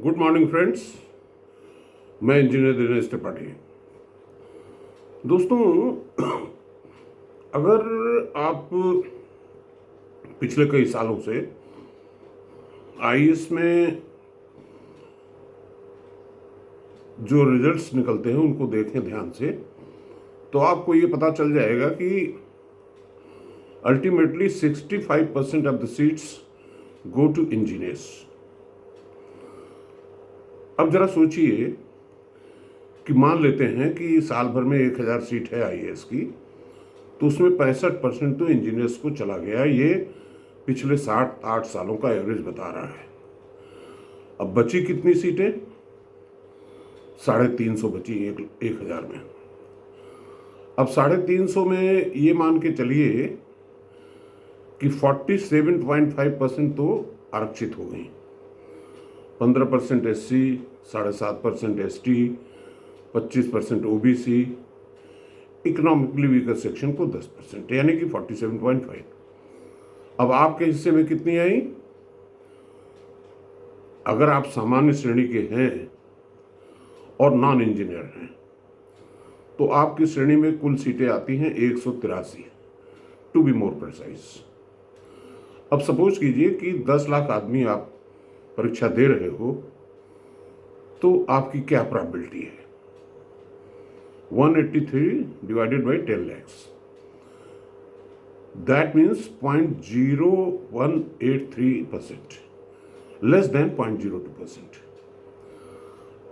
Good morning friends, मैं engineer Dinesh Tripathi. दोस्तों, अगर आप पिछले कई सालों से आईएएस में जो रिजल्ट्स निकलते हैं उनको देखें ध्यान से, तो आपको ये पता चल जाएगा कि ultimately 65% of the seats go to engineers. अब जरा सोचिए कि मान लेते हैं कि साल भर में 1000 सीट है आईएएस की, तो उसमें 65% तो इंजीनियर्स को चला गया। ये पिछले 7-8 सालों का एवरेज बता रहा है। अब बची कितनी सीटें? 350 बची 1000 में। अब 350 में ये मान के चलिए कि 47.5% तो आरक्षित हो गई। 15% SC, 7.5% ST, 25% OBC, economically weaker section को 10%, यानी कि 47.5। अब आपके हिस्से में कितनी आई? अगर आप सामान्य श्रेणी के हैं और नॉन इंजीनियर हैं तो आपकी श्रेणी में कुल सीटें आती हैं 183, टू बी मोर प्रिसाइज। अब सपोज कीजिए कि 10 लाख आदमी आप परीक्षा दे रहे हो, तो आपकी क्या प्रोबेबिलिटी है? 183 divided by 10 lakhs, that means 0.0183%, less than 0.02%।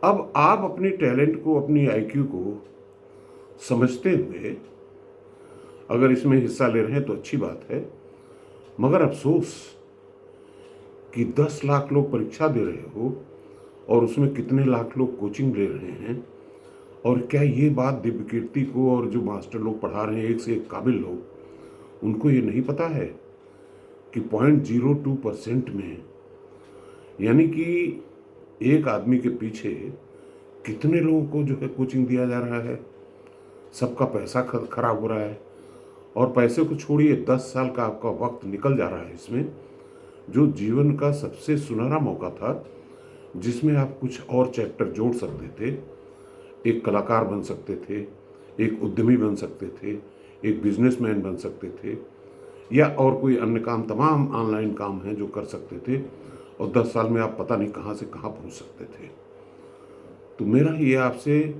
अब आप अपनी टैलेंट को, अपनी आईक्यू को समझते हुए अगर इसमें हिस्सा ले रहे हैं तो अच्छी बात है, मगर अफसोस कि 10 लाख लोग परीक्षा दे रहे हो और उसमें कितने लाख लोग कोचिंग ले रहे हैं, और क्या ये बात दिव्य कीर्ति को और जो मास्टर लोग पढ़ा रहे हैं, एक से एक काबिल लोग, उनको ये नहीं पता है कि 0.02% में, यानी कि एक आदमी के पीछे कितने लोगों को जो है कोचिंग दिया जा रहा है, सबका पैसा खराब हो रहा है। और पैसे को छोड़िए, 10 साल का आपका वक्त निकल जा रहा है इसमें, जो जीवन का सबसे सुनहरा मौका था, जिसमें आप कुछ और चैप्टर जोड़ सकते थे। एक कलाकार बन सकते थे, एक उद्यमी बन सकते थे, एक बिजनेसमैन बन सकते थे, या और कोई अन्य काम, तमाम ऑनलाइन काम हैं जो कर सकते थे, और 10 साल में आप पता नहीं कहाँ से कहाँ पहुँच सकते थे। तो मेरा ये आपसे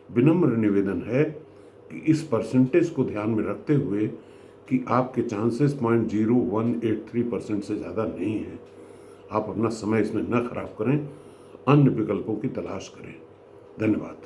विनम्र निवेदन है कि इस परसेंटेज को ध्यान में रखते हुए कि आपके चांसेस 0.0183% से ज़्यादा नहीं है, आप अपना समय इसमें न खराब करें, अन्य विकल्पों की तलाश करें। धन्यवाद।